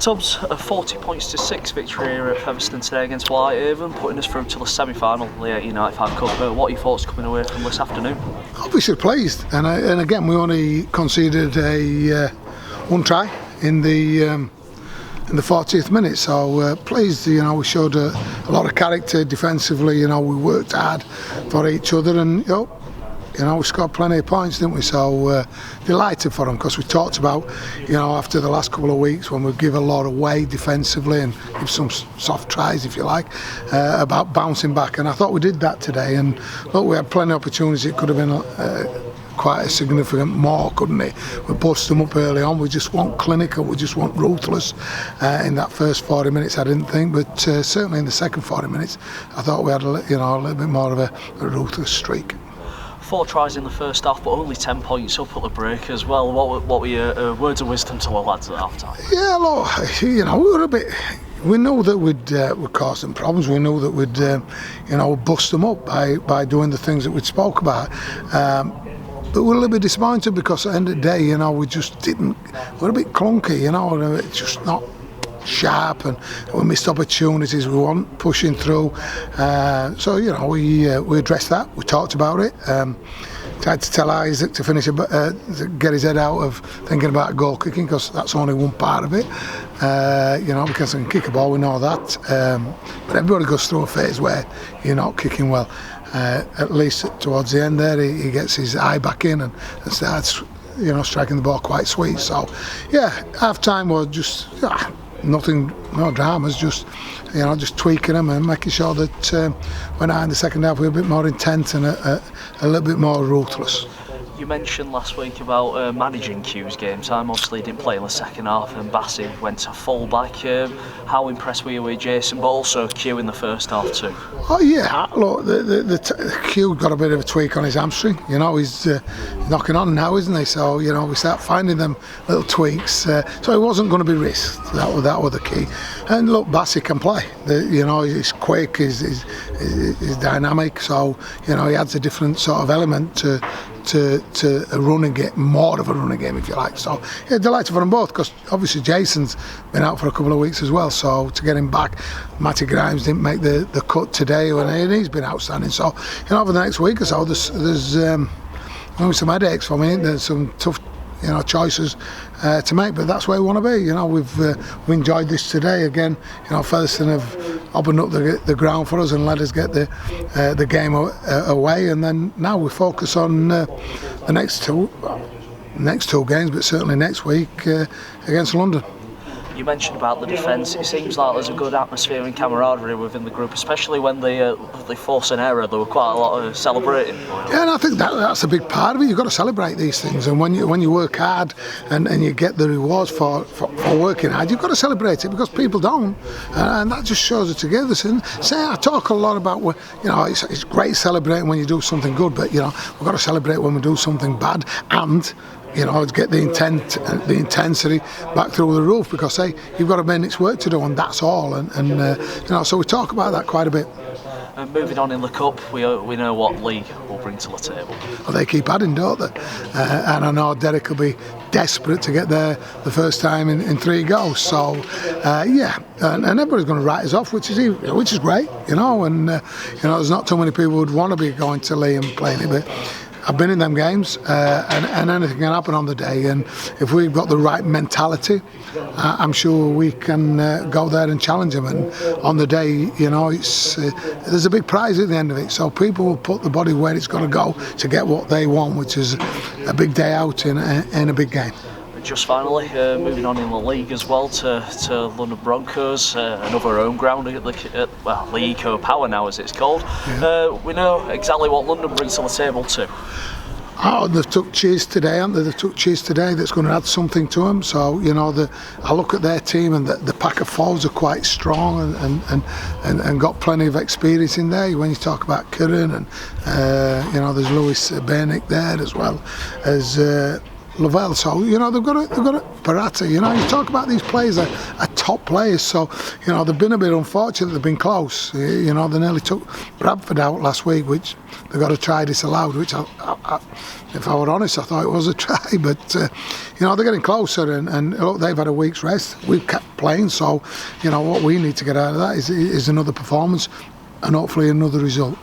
Tubbs, a 40 points to 6 victory here at Featherstone today against Whitehaven, putting us through to the semi-final of the 1895 Cup. What are your thoughts coming away from this afternoon? Obviously pleased, and again we only conceded a one try in the 40th minute, so pleased. You know, we showed a lot of character defensively. You know, we worked hard for each other, and we scored plenty of points, didn't we? So delighted for them, because we talked about, after the last couple of weeks when we give a lot away defensively and give some soft tries, if you like, about bouncing back, and I thought we did that today. And look, we had plenty of opportunities. It could have been quite a significant more, couldn't it? We busted them up early on. We just weren't clinical, we just weren't ruthless in that first 40 minutes, I didn't think, but certainly in the second 40 minutes I thought we had a little bit more of a ruthless streak. 4 tries in the first half, but only 10 points up at the break as well. What were your words of wisdom to the lads at half time? Yeah, look, we were a bit. We knew that we'd cause them problems. We knew that we'd bust them up by doing the things that we'd spoke about. But we're a little bit disappointed, because at the end of the day, we just didn't. We're a bit clunky, it's just not sharp, and we missed opportunities. We weren't pushing through. So we addressed that. We talked about it. Tried to tell Isaac to to get his head out of thinking about goal kicking, because that's only one part of it. Because he can kick a ball, we know that. But everybody goes through a phase where you're not kicking well. At least towards the end there, he gets his eye back in and starts, striking the ball quite sweet. So, yeah, half time was just nothing, no dramas, just tweaking them and making sure that when in the second half we were a bit more intent and a little bit more ruthless. You mentioned last week about managing Q's game time. Obviously he didn't play in the second half, and Bassi went to full back. How impressed were you with Jason, but also Q in the first half too? Oh yeah, look, Q got a bit of a tweak on his hamstring. He's knocking on now, isn't he? So we start finding them little tweaks. So it wasn't going to be risked. That was the key. And look, Bassi can play. He's quick, he's dynamic. So he adds a different sort of element to a running game, more of a running game, if you like. So yeah, delighted for them both, because obviously Jason's been out for a couple of weeks as well, so to get him back. Matty Grimes didn't make the cut today, and he's been outstanding. So over the next week or so there's some headaches for me. There's some tough choices to make, but that's where we want to be. We've enjoyed this today again. Featherstone have opened up the ground for us and let us get the game away, and then now we focus on the next two games, but certainly next week against London. You mentioned about the defence. It seems like there's a good atmosphere and camaraderie within the group, especially when they force an error. There were quite a lot of celebrating. Yeah, and I think that's a big part of it. You've got to celebrate these things, and when you work hard and you get the rewards for working hard, you've got to celebrate it, because people don't, and that just shows the togetherness. And I talk a lot about it's great celebrating when you do something good, but we've got to celebrate when we do something bad, and get the intensity back through the roof, because you've got a minute's work to do, and that's all. And so we talk about that quite a bit. Moving on in the cup, we know what Lee will bring to the table. Well, they keep adding, don't they? And I know Derek will be desperate to get there the first time in 3 goals. So and everybody's going to write us off, which is great, and there's not too many people who'd want to be going to Lee and playing it, but I've been in them games, and anything can happen on the day. And if we've got the right mentality, I'm sure we can go there and challenge them. And on the day, there's a big prize at the end of it. So people will put the body where it's got to go to get what they want, which is a big day out in a big game. Just finally, moving on in the league as well to London Broncos, another home ground at the Eco Power now, as it's called. Yeah. We know exactly what London brings to the table too. Oh, they've took Cheese today, haven't they? They've took Cheese today. That's going to add something to them. So I look at their team, and the pack of forwards are quite strong and got plenty of experience in there. When you talk about Kieran and there's Lewis Bernick there, as well as Lavelle. So they've got a Parata. You talk about these players are top players. So they've been a bit unfortunate. They've been close. They nearly took Bradford out last week, which they got a try disallowed. Which if I were honest, I thought it was a try. But they're getting closer, and look, they've had a week's rest. We've kept playing. So what we need to get out of that is another performance, and hopefully another result.